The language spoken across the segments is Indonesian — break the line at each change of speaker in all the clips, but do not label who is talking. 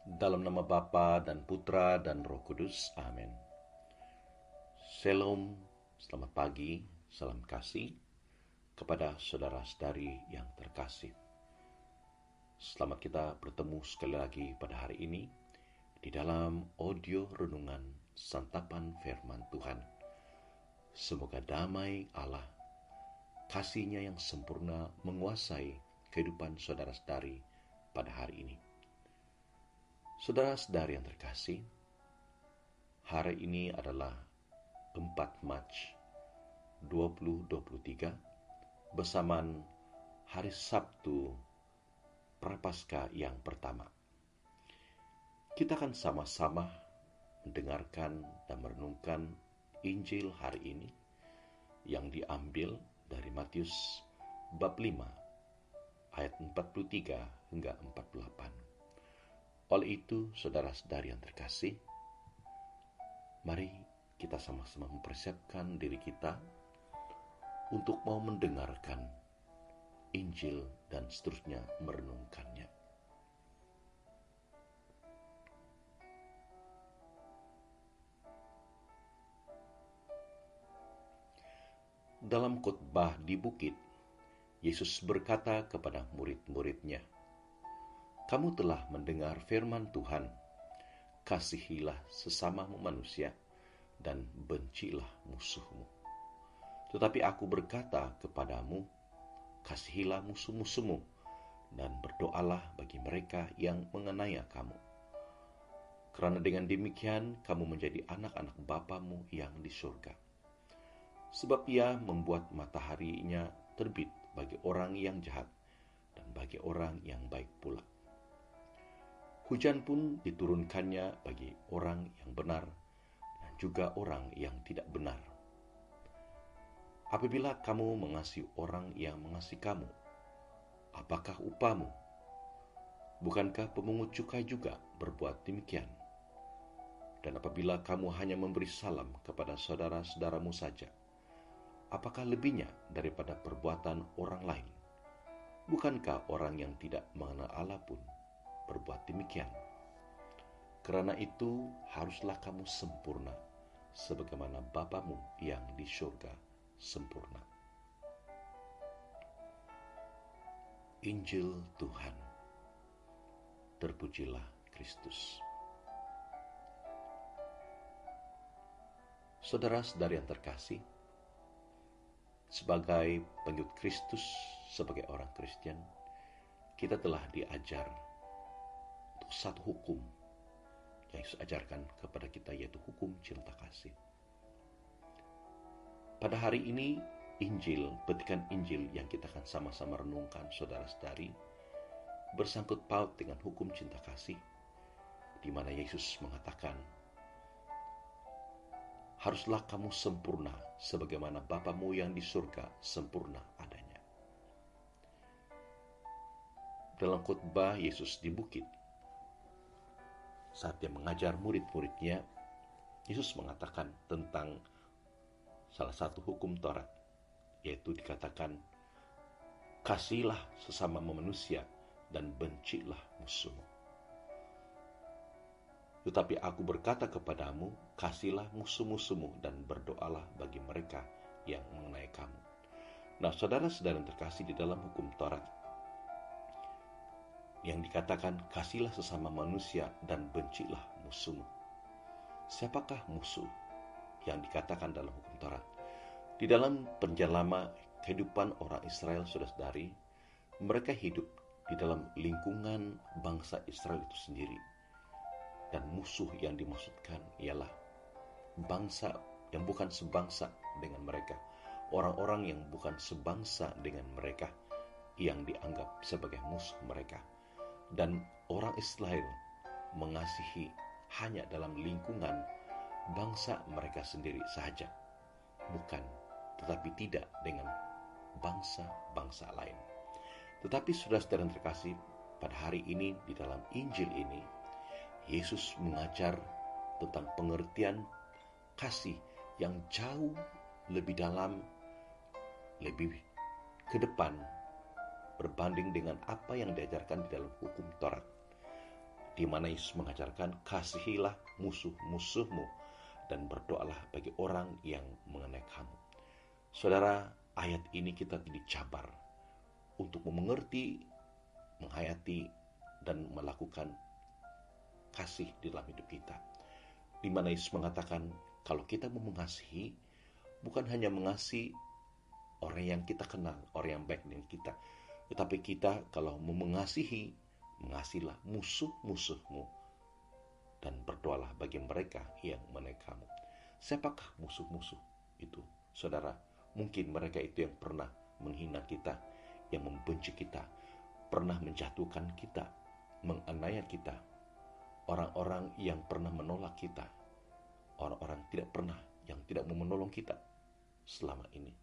Dalam nama Bapa dan Putra dan Roh Kudus. Amin. Shalom, selamat pagi, salam kasih kepada saudara-saudari yang terkasih. Selamat kita bertemu sekali lagi pada hari ini di dalam audio renungan santapan firman Tuhan. Semoga damai Allah, kasih-Nya yang sempurna menguasai kehidupan saudara-saudari pada hari ini. Saudara-saudari yang terkasih, hari ini adalah 4 Mac 2023 bersamaan hari Sabtu Prapaskah yang pertama. Kita akan sama-sama mendengarkan dan merenungkan Injil hari ini yang diambil dari Matius bab 5 ayat 43 hingga 48. Oleh itu, saudara-saudari yang terkasih, mari kita sama-sama mempersiapkan diri kita untuk mau mendengarkan Injil dan seterusnya merenungkannya. Dalam khotbah di bukit, Yesus berkata kepada murid-muridnya, "Kamu telah mendengar firman Tuhan, kasihilah sesamamu manusia dan bencilah musuhmu. Tetapi aku berkata kepadamu, kasihilah musuh-musuhmu dan berdoalah bagi mereka yang menganiaya kamu. Karena dengan demikian kamu menjadi anak-anak Bapamu yang di surga. Sebab Ia membuat mataharinya terbit bagi orang yang jahat dan bagi orang yang baik pula. Hujan pun diturunkannya bagi orang yang benar dan juga orang yang tidak benar. Apabila kamu mengasihi orang yang mengasihi kamu, apakah upahmu? Bukankah pemungut cukai juga berbuat demikian? Dan apabila kamu hanya memberi salam kepada saudara-saudaramu saja, apakah lebihnya daripada perbuatan orang lain? Bukankah orang yang tidak mengenal Allah pun berbuat demikian? Karena itu haruslah kamu sempurna, sebagaimana Bapamu yang di surga sempurna." Injil Tuhan. Terpujilah Kristus. Saudara-saudari yang terkasih, sebagai pengikut Kristus, sebagai orang Kristen, kita telah diajar untuk satu hukum yang Yesus ajarkan kepada kita, yaitu hukum cinta kasih. Pada hari ini, petikan Injil yang kita akan sama-sama renungkan, saudara-saudari, bersangkut paut dengan hukum cinta kasih, di mana Yesus mengatakan, "Haruslah kamu sempurna, sebagaimana Bapamu yang di surga sempurna adanya." Dalam khotbah Yesus di bukit, saat dia mengajar murid-muridnya, Yesus mengatakan tentang salah satu hukum Taurat, yaitu dikatakan, "Kasihilah sesama manusia dan bencilah musuhmu. Tetapi aku berkata kepadamu, kasihilah musuh-musuhmu dan berdoalah bagi mereka yang mengenai kamu." Nah, saudara-saudara yang terkasih, di dalam hukum Taurat yang dikatakan, "Kasihilah sesama manusia dan bencilah musuhmu." Siapakah musuh yang dikatakan dalam hukum Taurat? Di dalam penjalama kehidupan orang Israel, saudara-saudari, mereka hidup di dalam lingkungan bangsa Israel itu sendiri. Dan musuh yang dimaksudkan ialah bangsa yang bukan sebangsa dengan mereka, orang-orang yang bukan sebangsa dengan mereka, yang dianggap sebagai musuh mereka. Dan orang Israel mengasihi hanya dalam lingkungan bangsa mereka sendiri saja, tetapi tidak dengan bangsa-bangsa lain. Tetapi saudara-saudara yang terkasih, pada hari ini di dalam Injil ini, Yesus mengajar tentang pengertian kasih yang jauh lebih dalam, lebih ke depan berbanding dengan apa yang diajarkan di dalam hukum Taurat. di mana Yesus mengajarkan, kasihilah musuh-musuhmu dan berdoalah bagi orang yang mengenai kamu. Saudara, ayat ini kita dicabar untuk mengerti, menghayati, dan melakukan kasih di dalam hidup kita. Di mana Yesus mengatakan, kalau kita mau mengasihi, bukan hanya mengasihi orang yang kita kenal, orang yang baik dengan kita, tetapi kita kalau mau mengasihi, mengasihilah musuh-musuhmu dan berdoalah bagi mereka yang mengenai kamu. Siapakah musuh-musuh itu, saudara? Mungkin mereka itu yang pernah menghina kita, yang membenci kita, pernah menjatuhkan kita, menganiaya kita, orang-orang yang pernah menolak kita, orang-orang yang tidak mau menolong kita selama ini.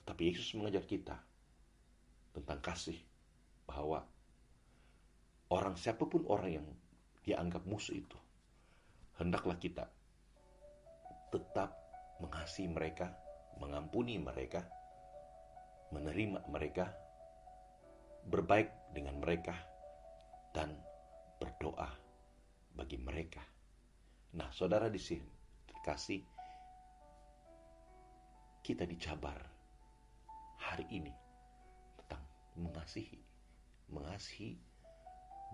Tetapi Yesus mengajar kita tentang kasih, bahwa siapapun orang yang dianggap musuh itu, hendaklah kita tetap mengasihi mereka, mengampuni mereka, menerima mereka, berbaik dengan mereka, dan berdoa bagi mereka. Nah, saudara di sini kasih, kita dicabar hari ini tentang mengasihi. Mengasihi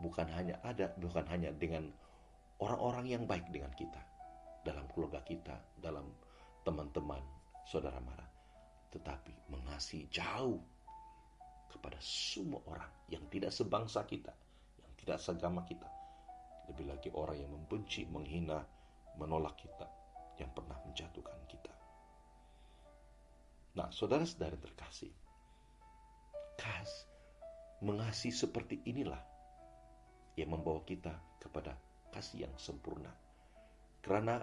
bukan hanya dengan orang-orang yang baik dengan kita, dalam keluarga kita, dalam teman-teman, saudara mara, tetapi mengasihi jauh kepada semua orang yang tidak sebangsa kita, yang tidak seagama kita, lebih lagi orang yang membenci, menghina, menolak kita, yang pernah menjatuhkan kita. Nah, saudara-saudara terkasih, mengasihi seperti inilah yang membawa kita kepada kasih yang sempurna. Karena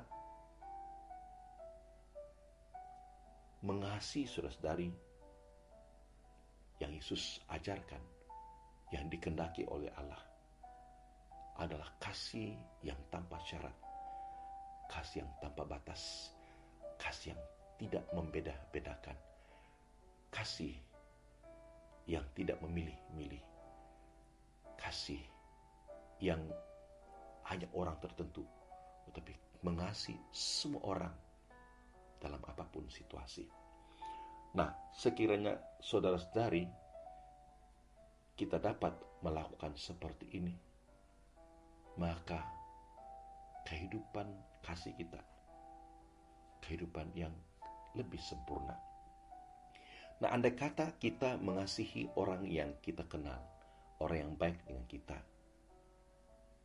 mengasihi saudara-saudari yang Yesus ajarkan, yang dikehendaki oleh Allah, adalah kasih yang tanpa syarat, kasih yang tanpa batas, kasih yang tidak membeda-bedakan, kasih yang tidak memilih-milih, kasih yang hanya orang tertentu, tetapi mengasihi semua orang dalam apapun situasi. Nah, sekiranya saudara-saudari kita dapat melakukan seperti ini, maka kehidupan kasih kita, kehidupan yang lebih sempurna. Nah, andai kata kita mengasihi orang yang kita kenal, orang yang baik dengan kita,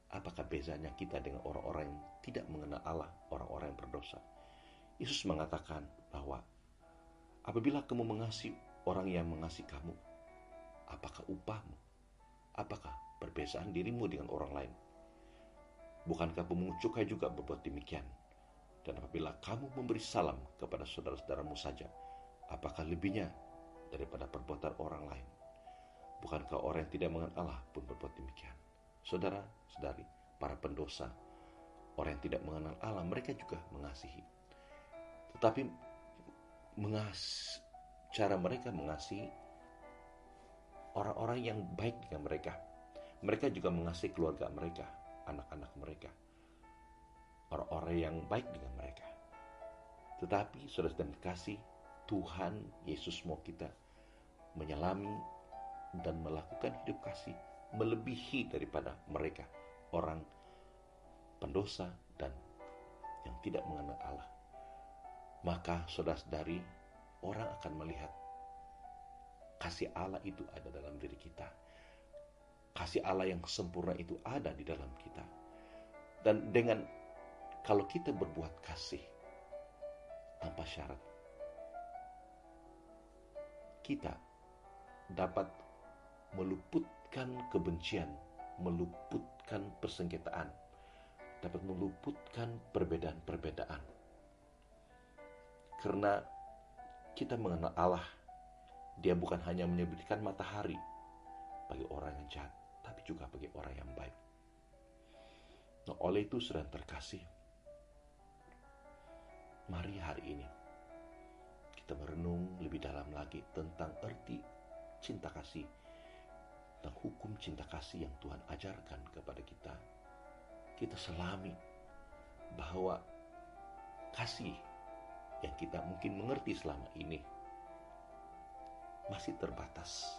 apakah bezanya kita dengan orang-orang yang tidak mengenal Allah, orang-orang yang berdosa? Yesus mengatakan bahwa apabila kamu mengasihi orang yang mengasihi kamu, apakah upahmu? Apakah perbedaan dirimu dengan orang lain? Bukankah pemungut cukai juga berbuat demikian? Dan apabila kamu memberi salam kepada saudara-saudaramu saja, apakah lebihnya daripada perbuatan orang lain? Bukankah orang yang tidak mengenal Allah pun berbuat demikian? Saudara-saudari, para pendosa, orang yang tidak mengenal Allah, mereka juga mengasihi. Tetapi cara mereka mengasihi orang-orang yang baik dengan mereka. Mereka juga mengasihi keluarga mereka, anak-anak mereka, orang-orang yang baik dengan mereka. Tetapi saudara dan kasih, Tuhan Yesus mau kita menyelami dan melakukan hidup kasih melebihi daripada mereka, orang pendosa dan yang tidak mengenal Allah. Maka saudara-saudari, orang akan melihat kasih Allah itu ada dalam diri kita. Kasih Allah yang sempurna itu ada di dalam kita. Dan kalau kita berbuat kasih tanpa syarat, kita dapat meluputkan kebencian, meluputkan persengketaan, dapat meluputkan perbedaan-perbedaan. Karena kita mengenal Allah, Dia bukan hanya menyebutkan matahari bagi orang yang jahat, tapi juga bagi orang yang baik. Nah, oleh itu saudara terkasih, mari hari ini kita merenung lebih dalam lagi tentang arti cinta kasih dan hukum cinta kasih yang Tuhan ajarkan kepada kita, kita selami bahwa kasih yang kita mungkin mengerti selama ini masih terbatas,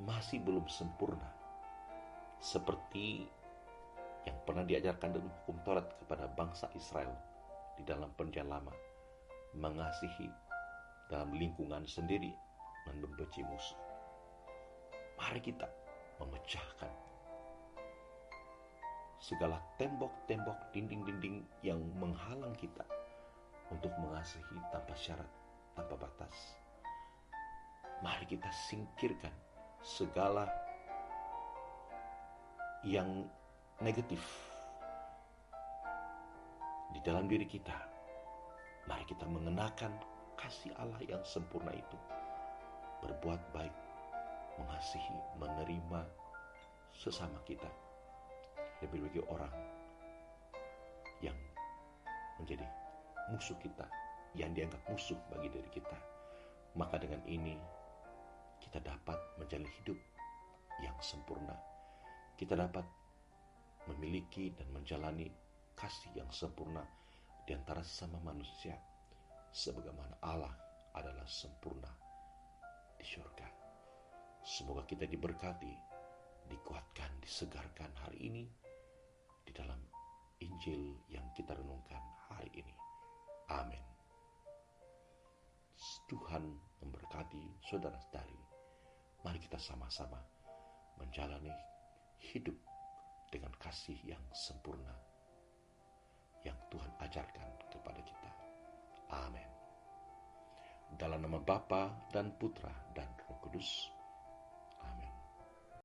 masih belum sempurna, seperti yang pernah diajarkan dalam hukum Taurat kepada bangsa Israel di dalam Perjanjian Lama, mengasihi dalam lingkungan sendiri dan membenci musuh. Mari kita memecahkan segala tembok-tembok, dinding-dinding yang menghalang kita untuk mengasihi tanpa syarat, tanpa batas. Mari kita singkirkan segala yang negatif di dalam diri kita. Mari kita mengenakan kasih Allah yang sempurna itu, berbuat baik, mengasihi, menerima sesama kita, lebih-lebih orang yang menjadi musuh kita, yang dianggap musuh bagi diri kita. Maka dengan ini kita dapat menjalani hidup yang sempurna. Kita dapat memiliki dan menjalani kasih yang sempurna di antara sesama manusia, sebagaimana Allah adalah sempurna di surga. Semoga kita diberkati, dikuatkan, disegarkan hari ini di dalam Injil yang kita renungkan hari ini. Amin. Tuhan memberkati saudara-saudari. Mari kita sama-sama menjalani hidup dengan kasih yang sempurna yang Tuhan ajarkan kepada kita. Amin. Dalam nama Bapa dan Putra dan Roh Kudus.